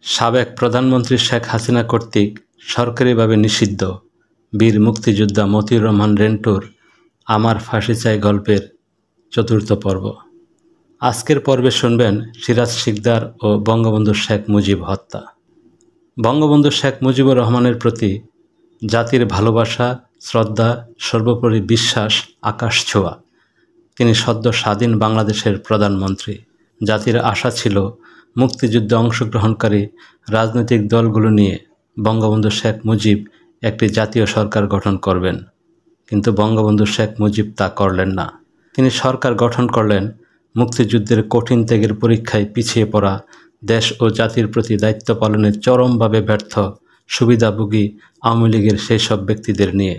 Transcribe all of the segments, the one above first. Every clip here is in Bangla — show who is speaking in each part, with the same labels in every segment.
Speaker 1: সাবেক প্রধানমন্ত্রী শেখ হাসিনা কর্তৃক সরকারিভাবে নিষিদ্ধ বীর মুক্তিযোদ্ধা মতিউর রহমান রেন্টুর আমার ফাঁসি চাই গল্পের চতুর্থ পর্ব। আজকের পর্বে শুনবেন সিরাজ শিকদার ও বঙ্গবন্ধু শেখ মুজিব হত্যা। বঙ্গবন্ধু শেখ মুজিবুর রহমানের প্রতি জাতির ভালোবাসা, শ্রদ্ধা, সর্বোপরি বিশ্বাস আকাশ ছোঁয়া। তিনি সদ্য স্বাধীন বাংলাদেশের প্রধানমন্ত্রী। জাতির আশা ছিল মুক্তিযুদ্ধে অংশগ্রহণকারী রাজনৈতিক দলগুলো নিয়ে বঙ্গবন্ধু শেখ মুজিব একটি জাতীয় সরকার গঠন করবেন, কিন্তু বঙ্গবন্ধু শেখ মুজিব তা করলেন না। তিনি সরকার গঠন করলেন মুক্তিযুদ্ধের কঠিন ত্যাগের পরীক্ষায় পিছিয়ে পড়া দেশ ও জাতির প্রতি দায়িত্ব পালনে চরমভাবে ব্যর্থ সুবিধাভোগী আওয়ামী লীগের সেই সব ব্যক্তিদের নিয়ে।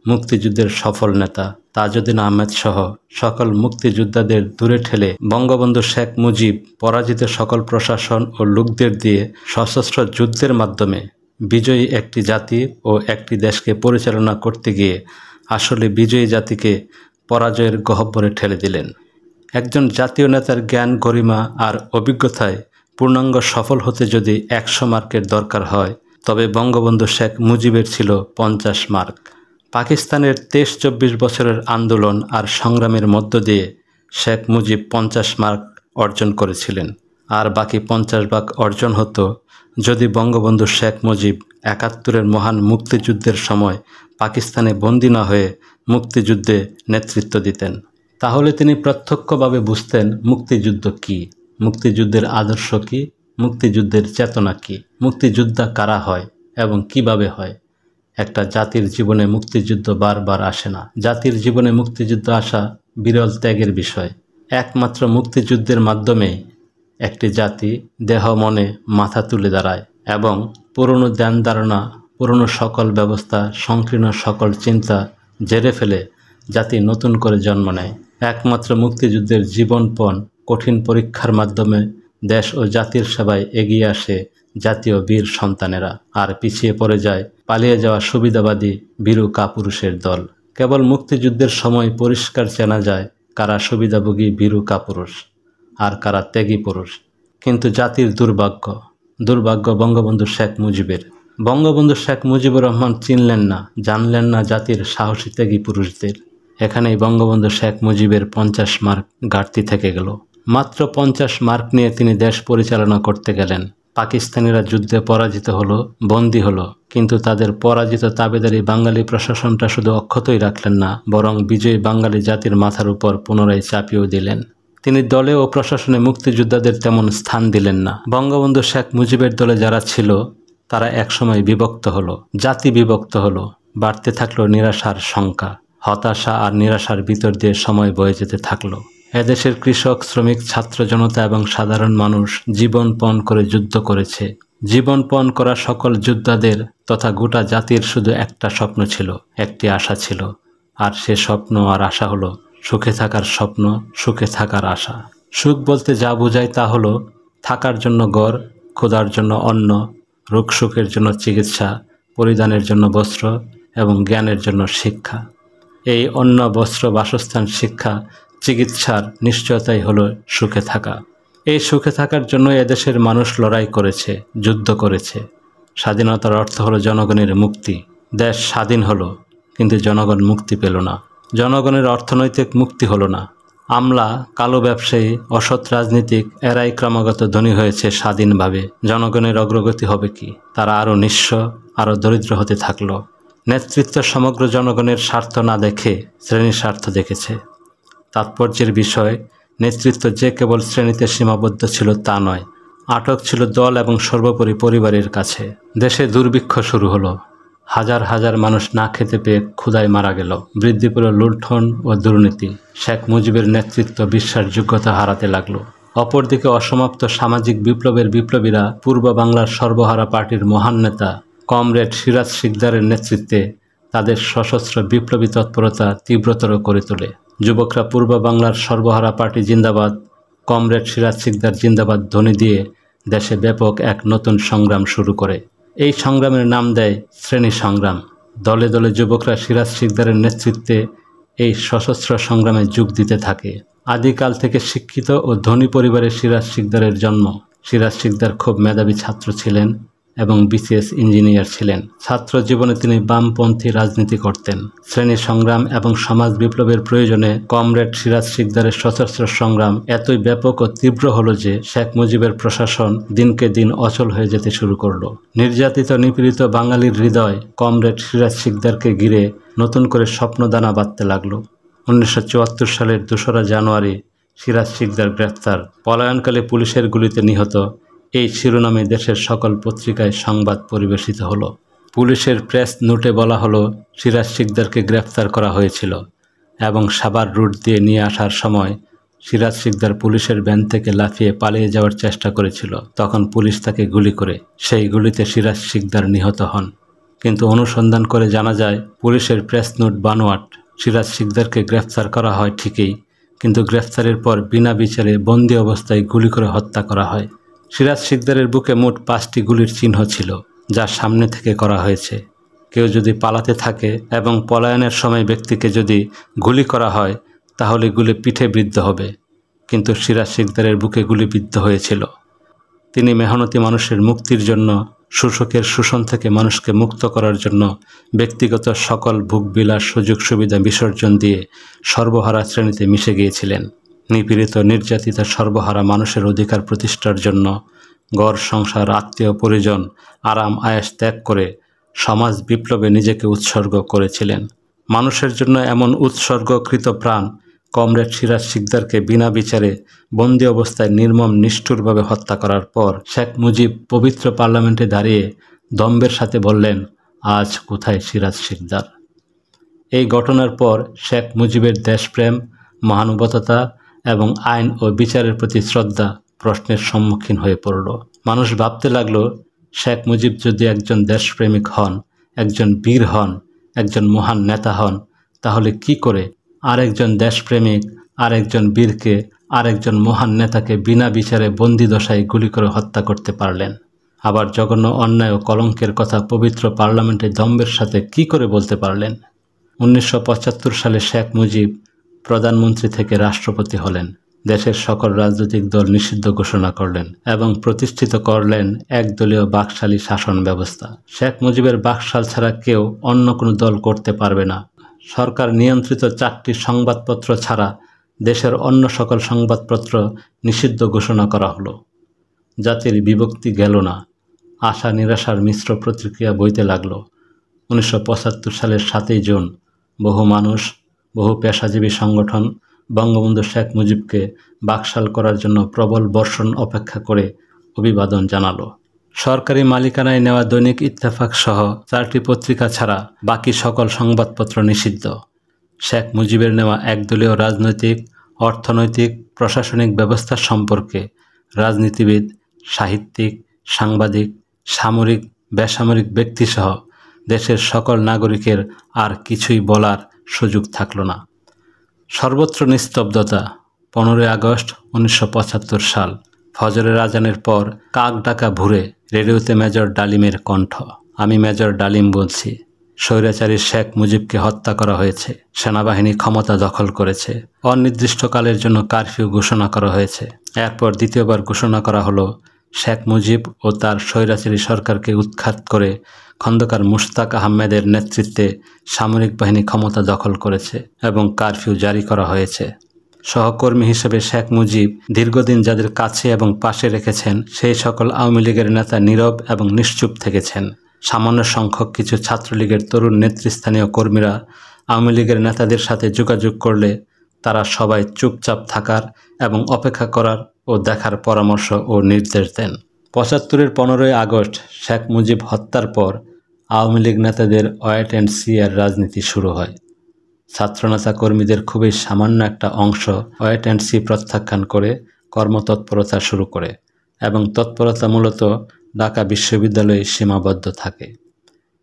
Speaker 1: মুক্তিযুদ্ধের সফল নেতা তাজউদ্দিন আহমেদ সহ সকল মুক্তিযোদ্ধাদের দূরে ঠেলে বঙ্গবন্ধু শেখ মুজিব পরাজিত সকল প্রশাসন ও লোকদের দিয়ে সশস্ত্র যুদ্ধের মাধ্যমে বিজয়ী একটি জাতি ও একটি দেশকে পরিচালনা করতে গিয়ে আসলে বিজয়ী জাতিকে পরাজয়ের গহ্বরে ঠেলে দিলেন। একজন জাতীয় নেতার জ্ঞান, গরিমা আর অভিজ্ঞতায় পূর্ণাঙ্গ সফল হতে যদি 100 মার্কের দরকার হয়, তবে বঙ্গবন্ধু শেখ মুজিবের ছিল 50 মার্ক। পাকিস্তানের 23-24 বছরের আন্দোলন আর সংগ্রামের মধ্য দিয়ে শেখ মুজিব 50 মার্ক অর্জন করেছিলেন, আর বাকি 50 ভাগ অর্জন হতো যদি বঙ্গবন্ধু শেখ মুজিব 71-এর মহান মুক্তিযুদ্ধের সময় পাকিস্তানে বন্দী না হয়ে মুক্তিযুদ্ধে নেতৃত্ব দিতেন। তাহলে তিনি প্রত্যক্ষভাবে বুঝতেন মুক্তিযুদ্ধ কী, মুক্তিযুদ্ধের আদর্শ কী, মুক্তিযুদ্ধের চেতনা কী, মুক্তিযোদ্ধা কারা হয় এবং কিভাবে হয়। একটা জাতির জীবনে মুক্তিযুদ্ধ বারবার আসে না। জাতির জীবনে মুক্তিযুদ্ধ আসা বিরল ত্যাগের বিষয়। একমাত্র মুক্তিযুদ্ধের মাধ্যমেই একটি জাতি দেহ মনে মাথা তুলে দাঁড়ায় এবং পুরনো ধ্যান ধারণা, পুরনো সকল ব্যবস্থা, সংকীর্ণ সকল চিন্তা ঝেড়ে ফেলে জাতি নতুন করে জন্ম নেয়। একমাত্র মুক্তিযুদ্ধের জীবনপণ কঠিন পরীক্ষার মাধ্যমে দেশ ও জাতির সেবায় এগিয়ে আসে জাতীয় বীর সন্তানেরা, আর পিছিয়ে পড়ে যায় পালিয়ে যাওয়া সুবিধাবাদী ভীরু কাপুরুষের দল। কেবল মুক্তিযুদ্ধের সময় পরিষ্কার চেনা যায় কারা সুবিধাভোগী ভীরু কাপুরুষ আর কারা ত্যাগী পুরুষ। কিন্তু জাতির দুর্ভাগ্য বঙ্গবন্ধু শেখ মুজিবের। বঙ্গবন্ধু শেখ মুজিবুর রহমান চিনলেন না, জানলেন না জাতির সাহসী ত্যাগী পুরুষদের। এখানেই বঙ্গবন্ধু শেখ মুজিবের 50 মার্ক ঘাটতি থেকে গেল। মাত্র 50 মার্ক নিয়ে তিনি দেশ পরিচালনা করতে গেলেন। পাকিস্তানিরা যুদ্ধে পরাজিত হলো, বন্দী হলো, কিন্তু তাদের পরাজিত তাবেদারি বাঙালি প্রশাসনটা শুধু অক্ষতই রাখলেন না, বরং বিজয়ী বাঙালি জাতির মাথার উপর পুনরায় চাপিয়েও দিলেন। তিনি দলে ও প্রশাসনে মুক্তিযোদ্ধাদের তেমন স্থান দিলেন না। বঙ্গবন্ধু শেখ মুজিবের দলে যারা ছিল তারা একসময় বিভক্ত হলো, জাতি বিভক্ত হলো। বাড়তে থাকলো নিরাশার সংখ্যা, হতাশা আর নিরাশার ভিতর দিয়ে সময় বয়ে যেতে থাকলো। এদেশের কৃষক, শ্রমিক, ছাত্র জনতা এবং সাধারণ মানুষ জীবনপণ করে যুদ্ধ করেছে। জীবনপণ করা সকল যোদ্ধাদের তথা গোটা জাতির শুধু একটা স্বপ্ন ছিল, একটি আশা ছিল, আর সে স্বপ্ন আর আশা হলো সুখে থাকার স্বপ্ন, সুখে থাকার আশা। সুখ বলতে যা বোঝায় তা হলো থাকার জন্য ঘর, ক্ষুধার জন্য অন্ন, রোগ সুখের জন্য চিকিৎসা, পরিধানের জন্য বস্ত্র এবং জ্ঞানের জন্য শিক্ষা। এই অন্ন, বস্ত্র, বাসস্থান, শিক্ষা, চিকিৎসার নিশ্চয়তাই হলো সুখে থাকা। এই সুখে থাকার জন্য এদেশের মানুষ লড়াই করেছে, যুদ্ধ করেছে। স্বাধীনতার অর্থ হলো জনগণের মুক্তি। দেশ স্বাধীন হলো, কিন্তু জনগণ মুক্তি পেল না। জনগণের অর্থনৈতিক মুক্তি হলো না। আমলা, কালো ব্যবসায়ী, অসৎ রাজনীতিক এরাই ক্রমাগত ধনী হয়েছে স্বাধীনভাবে। জনগণের অগ্রগতি হবে কি? তারা আরও নিঃস্ব, আরও দরিদ্র হতে থাকলো। নেতৃত্ব সমগ্র জনগণের স্বার্থ না দেখে শ্রেণীর স্বার্থ দেখেছে। তাৎপর্যের বিষয়, নেতৃত্ব যে কেবল শ্রেণীতে সীমাবদ্ধ ছিল তা নয়, আটক ছিল দল এবং সর্বোপরি পরিবারের কাছে। দেশে দুর্ভিক্ষ শুরু হলো। হাজার হাজার মানুষ না খেতে পেয়ে ক্ষুধায় মারা গেল। বৃদ্ধি পেল লুণ্ঠন ও দুর্নীতি। শেখ মুজিবের নেতৃত্ব বিশ্বাসযোগ্যতা হারাতে লাগলো। অপরদিকে অসমাপ্ত সামাজিক বিপ্লবের বিপ্লবীরা পূর্ব বাংলার সর্বহারা পার্টির মহান নেতা কমরেড সিরাজ শিকদারের নেতৃত্বে তাদের সশস্ত্র বিপ্লবী তৎপরতা তীব্রতর করে তোলে। যুবকরা পূর্ব বাংলার সর্বহারা পার্টি জিন্দাবাদ, কমরেড সিরাজ শিকদার জিন্দাবাদ ধ্বনি দিয়ে দেশে ব্যাপক এক নতুন সংগ্রাম শুরু করে। এই সংগ্রামের নাম দেয় শ্রেণী সংগ্রাম। দলে দলে যুবকরা সিরাজ শিকদারের নেতৃত্বে এই সশস্ত্র সংগ্রামে যোগ দিতে থাকে। আদিকাল থেকে শিক্ষিত ও ধনী পরিবারে সিরাজ শিকদারের জন্ম। সিরাজ শিকদার খুব মেধাবী ছাত্র ছিলেন এবং বিসিএস ইঞ্জিনিয়ার ছিলেন। ছাত্র জীবনে তিনি বামপন্থী রাজনীতি করতেন। শ্রেণী সংগ্রাম এবং সমাজ বিপ্লবের প্রয়োজনে কমরেড সিরাজ শিকদারের সশস্ত্র সংগ্রাম এতই ব্যাপক ও তীব্র হল যে শেখ মুজিবের প্রশাসন দিনকে দিন অচল হয়ে যেতে শুরু করল। নির্যাতিত নিপীড়িত বাঙালির হৃদয় কমরেড সিরাজ শিকদারকে ঘিরে নতুন করে স্বপ্নদানা বাঁধতে লাগল। 1974 সালের 2রা জানুয়ারি সিরাজ শিকদার গ্রেফতার, পলায়নকালে পুলিশের গুলিতে নিহত, এই শিরোনামে দেশের সকল পত্রিকায় সংবাদ পরিবেশিত হলো। পুলিশের প্রেস নোটে বলা হলো সিরাজ শিকদারকে গ্রেফতার করা হয়েছিল এবং সাভার রুট দিয়ে নিয়ে আসার সময় সিরাজ শিকদার পুলিশের ভ্যান থেকে লাফিয়ে পালিয়ে যাওয়ার চেষ্টা করেছিল। তখন পুলিশ তাকে গুলি করে, সেই গুলিতে সিরাজ শিকদার নিহত হন। কিন্তু অনুসন্ধান করে জানা যায় পুলিশের প্রেস নোট বানোয়াট। সিরাজ শিকদারকে গ্রেফতার করা হয় ঠিকই, কিন্তু গ্রেফতারের পর বিনা বিচারে বন্দি অবস্থায় গুলি করে হত্যা করা হয়। সিরাজ শিকদারের বুকে মোট 5টি গুলির চিহ্ন ছিল, যা সামনে থেকে করা হয়েছে। কেউ যদি পালাতে থাকে এবং পলায়নের সময় ব্যক্তিকে যদি গুলি করা হয় তাহলে গুলি পিঠে বিদ্ধ হবে, কিন্তু সিরাজ শিকদারের বুকে গুলি বিদ্ধ হয়েছিল। তিনি মেহনতি মানুষের মুক্তির জন্য, শোষকের শোষণ থেকে মানুষকে মুক্ত করার জন্য ব্যক্তিগত সকল ভোগবিলাস সুযোগ সুবিধা বিসর্জন দিয়ে সর্বহারা শ্রেণীতে মিশে গিয়েছিলেন। নিপীড়িত নির্যাতিত সর্বহারা মানুষের অধিকার প্রতিষ্ঠার জন্য ঘর সংসার আত্মীয় পরিজন আরাম আয়েশ ত্যাগ করে সমাজ বিপ্লবে নিজেকে উৎসর্গ করেছিলেন। মানুষের জন্য এমন উৎসর্গকৃত প্রাণ কমরেড সিরাজ শিকদারকে বিনা বিচারে বন্দি অবস্থায় নির্মম নিষ্ঠুরভাবে হত্যা করার পর শেখ মুজিব পবিত্র পার্লামেন্টে দাঁড়িয়ে দম্ভের সাথে বললেন, আজ কোথায় সিরাজ শিকদার? এই ঘটনার পর শেখ মুজিবের দেশপ্রেম, মহানুভবতা এবং আইন ও বিচারের প্রতি শ্রদ্ধা প্রশ্নের সম্মুখীন হয়ে পড়ল। মানুষ ভাবতে লাগলো, শেখ মুজিব যদি একজন দেশপ্রেমিক হন, একজন বীর হন, একজন মহান নেতা হন, তাহলে কি করে আরেকজন দেশপ্রেমিক, আরেকজন বীরকে, আরেকজন মহান নেতাকে বিনা বিচারে বন্দি দশায় গুলি করে হত্যা করতে পারলেন? আবার জঘন্য অন্যায় ও কলঙ্কের কথা পবিত্র পার্লামেন্টে দম্ভের সাথে কি করে বলতে পারলেন? 1975 সালে শেখ মুজিব প্রধানমন্ত্রী থেকে রাষ্ট্রপতি হলেন। দেশের সকল রাজনৈতিক দল নিষিদ্ধ ঘোষণা করলেন এবং প্রতিষ্ঠিত করলেন একদলীয় বাকশালী শাসন ব্যবস্থা। শেখ মুজিবের বাকশাল ছাড়া কেউ অন্য কোনো দল করতে পারবে না। সরকার নিয়ন্ত্রিত 4টি সংবাদপত্র ছাড়া দেশের অন্য সকল সংবাদপত্র নিষিদ্ধ ঘোষণা করা হলো। জাতির বিভক্তি গেল না, আশা নিরাশার মিশ্র প্রতিক্রিয়া বইতে লাগলো। 1975 সালের 7ই জুন বহু মানুষ, বহু পেশাজীবী সংগঠন বঙ্গবন্ধু শেখ মুজিবকে বাকশাল করার জন্য প্রবল বর্ষণ অপেক্ষা করে অভিবাদন জানালো। সরকারি মালিকানায় নেওয়া দৈনিক ইত্তেফাক সহ 4টি পত্রিকা ছাড়া বাকি সকল সংবাদপত্র নিষিদ্ধ। শেখ মুজিবের নেওয়া একদলীয় রাজনৈতিক, অর্থনৈতিক, প্রশাসনিক ব্যবস্থা সম্পর্কে রাজনীতিবিদ, সাহিত্যিক, সাংবাদিক, সামরিক, বেসামরিক ব্যক্তিসহ দেশের সকল নাগরিকের আর কিছুই বলার সুযোগ থাকল না। সর্বত্র নিস্তব্ধতা। 15 আগস্ট 1975 সাল। ফজরের আজানের পর কাক ডাকা ভুরে রেডিওতে মেজর ডালিমের কণ্ঠ। আমি মেজর ডালিম বলছি। স্বৈরাচারী শেখ মুজিবকে হত্যা করা হয়েছে। সেনাবাহিনী ক্ষমতা দখল করেছে। অনির্দিষ্টকালের জন্য কারফিউ ঘোষণা করা হয়েছে। এরপর দ্বিতীয়বার ঘোষণা করা হলো শেখ মুজিব ও তার স্বৈরাচারী সরকারকে উৎখাত করে খন্দকার মুশতাক আহমেদের নেতৃত্বে সামরিক বাহিনী ক্ষমতা দখল করেছে এবং কারফিউ জারি করা হয়েছে। সহকর্মী হিসেবে শেখ মুজিব দীর্ঘদিন যাদের কাছে এবং পাশে রেখেছেন সেই সকল আওয়ামী লীগের নেতা নীরব এবং নিশ্চুপ থেকেছেন। সামান্য সংখ্যক কিছু ছাত্রলীগের তরুণ নেতৃস্থানীয় কর্মীরা আওয়ামী লীগের নেতাদের সাথে যোগাযোগ করলে তারা সবাই চুপচাপ থাকার এবং অপেক্ষা করার ও দেখার পরামর্শ ও নির্দেশ দেন। 75-এর 15ই আগস্ট শেখ মুজিব হত্যার পর আওয়ামী লীগ নেতাদের ওয়েট অ্যান্ড সি এর রাজনীতি শুরু হয়। ছাত্রনেতা কর্মীদের খুবই সামান্য একটা অংশ ওয়েট অ্যান্ড সি প্রত্যাখ্যান করে কর্মতৎপরতা শুরু করে এবং তৎপরতা মূলত ঢাকা বিশ্ববিদ্যালয়ে সীমাবদ্ধ থাকে।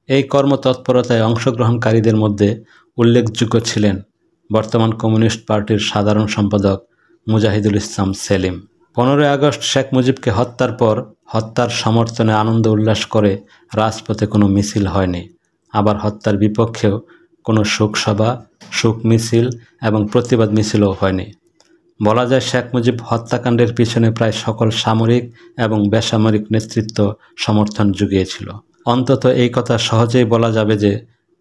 Speaker 1: এই কর্মতৎপরতায় অংশগ্রহণকারীদের মধ্যে উল্লেখযোগ্য ছিলেন বর্তমান কমিউনিস্ট পার্টির সাধারণ সম্পাদক মুজাহিদুল ইসলাম সেলিম। 15 আগস্ট শেখ মুজিবকে হত্যার পর হত্যার সমর্থনে আনন্দ উল্লাস করে রাজপথে কোনো মিছিল হয়নি। আবার হত্যার বিপক্ষেও কোনো শোকসভা, শোক মিছিল এবং প্রতিবাদ মিছিলও হয়নি। বলা যায় শেখ মুজিব হত্যাকাণ্ডের পিছনে প্রায় সকল সামরিক এবং বেসামরিক নেতৃত্ব সমর্থন জুগিয়েছিল। অন্তত এই কথা সহজেই বলা যাবে যে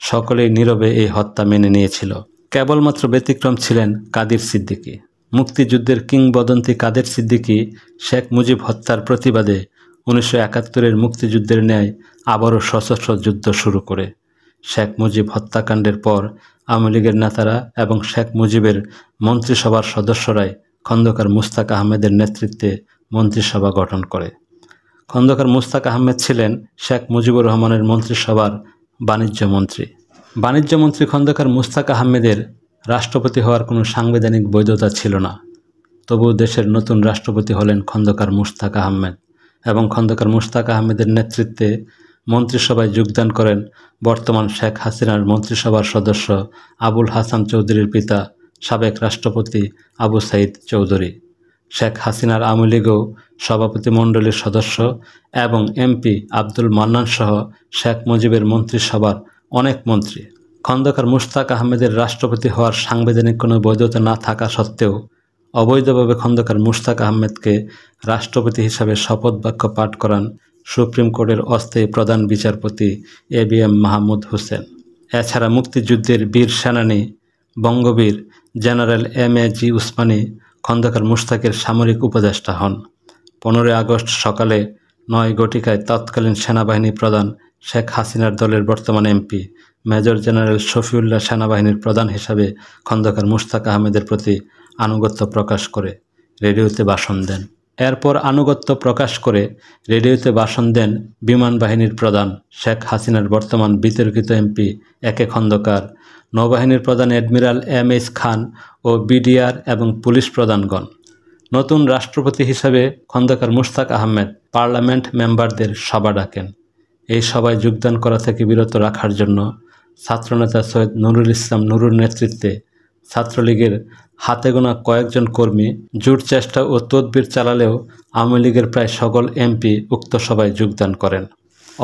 Speaker 1: সকলেই নীরবে এই হত্যা মেনে নিয়েছিল। কেবলমাত্র ব্যতিক্রম ছিলেন কাদের সিদ্দিকী। মুক্তিযুদ্ধের কিংবদন্তি কাদের সিদ্দিকী শেখ মুজিব হত্যার প্রতিবাদে 1971-এর মুক্তিযুদ্ধের ন্যায় আবারও সশস্ত্র যুদ্ধ শুরু করে। শেখ মুজিব হত্যাকাণ্ডের পর আওয়ামী লীগের নেতারা এবং শেখ মুজিবের মন্ত্রিসভার সদস্যরাই খন্দকার মুশতাক আহমেদের নেতৃত্বে মন্ত্রিসভা গঠন করে। খন্দকার মুশতাক আহমেদ ছিলেন শেখ মুজিবুর রহমানের মন্ত্রিসভার বাণিজ্য মন্ত্রী। বাণিজ্য মন্ত্রী খন্দকার মুশতাক আহমেদের রাষ্ট্রপতি হওয়ার কোনো সাংবিধানিক বৈধতা ছিল না। তবুও দেশের নতুন রাষ্ট্রপতি হলেন খন্দকার মুশতাক আহমেদ এবং খন্দকার মুশতাক আহমেদের নেতৃত্বে মন্ত্রিসভায় যোগদান করেন বর্তমান শেখ হাসিনার মন্ত্রিসভার সদস্য আবুল হাসান চৌধুরীর পিতা সাবেক রাষ্ট্রপতি আবু সাইদ চৌধুরী। শেখ হাসিনার আওয়ামী লীগও সভাপতিমণ্ডলীর সদস্য এবং এমপি আব্দুল মান্নান সহ শেখ মুজিবের মন্ত্রিসভার অনেক মন্ত্রী। খন্দকার মুশতাক আহমেদের রাষ্ট্রপতি হওয়ার সাংবিধানিক কোনো বৈধতা না থাকা সত্ত্বেও অবৈধভাবে খন্দকার মুশতাক আহমেদকে রাষ্ট্রপতি হিসাবে শপথ বাক্য পাঠ করান সুপ্রিম কোর্টের অস্থায়ী প্রধান বিচারপতি ABM মাহমুদ হোসেন। এছাড়া মুক্তিযুদ্ধের বীর সেনানী বঙ্গবীর জেনারেল MAG উসমানী খন্দকার মুশতাকের সামরিক উপদেষ্টা হন। 15 আগস্ট সকালে 9 ঘটিকায় তৎকালীন সেনাবাহিনী প্রধান শেখ হাসিনার দলের বর্তমান এমপি মেজর জেনারেল শফিউল্লাহ সেনাবাহিনীর প্রধান হিসাবে খন্দকার মুশতাক আহমেদের প্রতি আনুগত্য প্রকাশ করে রেডিওতে ভাষণ দেন। এরপর আনুগত্য প্রকাশ করে রেডিওতে ভাষণ দেন বিমান বাহিনীর প্রধান শেখ হাসিনার বর্তমান বিতর্কিত এমপি একে খন্দকার, নৌবাহিনীর প্রধান অ্যাডমিরাল MH খান ও BDR এবং পুলিশ প্রধানগণ। নতুন রাষ্ট্রপতি হিসাবে খন্দকার মুশতাক আহমেদ পার্লামেন্ট মেম্বারদের সভা ডাকেন। এই সভায় যোগদান করা থেকে বিরত রাখার জন্য ছাত্রনেতা সৈয়দ নুরুল ইসলাম নুরুর নেতৃত্বে ছাত্রলীগের হাতে গোনা কয়েকজন কর্মী জোট চেষ্টা ও তদবির চালালেও আওয়ামী লীগের প্রায় সকল এমপি উক্ত সভায় যোগদান করেন।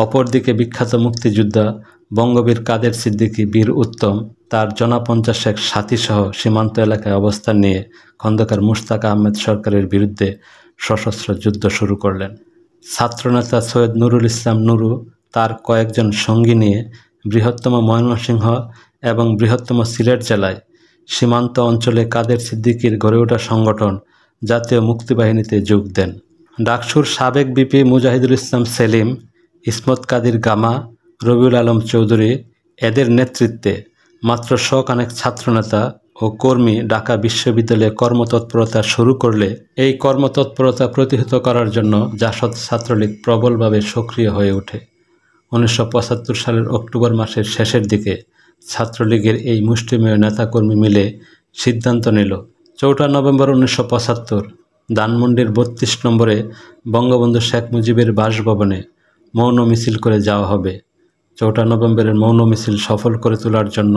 Speaker 1: অপরদিকে বিখ্যাত মুক্তিযোদ্ধা বঙ্গবীর কাদের সিদ্দিকী বীর উত্তম তার জনা 50 সাথীসহ সীমান্ত এলাকায় অবস্থান নিয়ে খন্দকার মুশতাক আহমেদ সরকারের বিরুদ্ধে সশস্ত্র যুদ্ধ শুরু করলেন। ছাত্রনেতা সৈয়দ নুরুল ইসলাম নুরু তার কয়েকজন সঙ্গী নিয়ে বৃহত্তম ময়মনসিংহ এবং বৃহত্তম সিলেট জেলায় সীমান্ত অঞ্চলে কাদের সিদ্দিকীর গড়ে ওঠা সংগঠন জাতীয় মুক্তিবাহিনীতে যোগ দেন। ডাকসুর সাবেক বিপি মুজাহিদুল ইসলাম সেলিম, ইসমত কাদির গামা, রবিউল আলম চৌধুরী এদের নেতৃত্বে মাত্র 100 খানেক ছাত্রনেতা ও কর্মী ঢাকা বিশ্ববিদ্যালয়ে কর্মতৎপরতা শুরু করলে এই কর্মতৎপরতা প্রতিহত করার জন্য জাসদ ছাত্রলীগ প্রবলভাবে সক্রিয় হয়ে ওঠে। 1975 সালের অক্টোবর মাসের শেষের দিকে ছাত্রলীগের এই মুষ্টিমেয় নেতাকর্মী মিলে সিদ্ধান্ত নিল 4 নভেম্বর 1975 ধানমন্ডির 32 নম্বরে বঙ্গবন্ধু শেখ মুজিবের বাসভবনে মৌন মিছিল করে যাওয়া হবে। 4 নভেম্বরের মৌন মিছিল সফল করে তোলার জন্য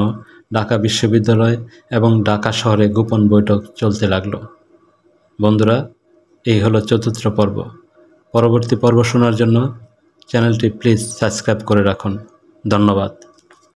Speaker 1: ঢাকা বিশ্ববিদ্যালয় এবং ঢাকা শহরে গোপন বৈঠক চলতে লাগলো। বন্ধুরা, এই হলো 4র্থ পর্ব। পরবর্তী পর্ব শোনার জন্য চ্যানেলটি প্লিজ সাবস্ক্রাইব করে রাখুন। ধন্যবাদ।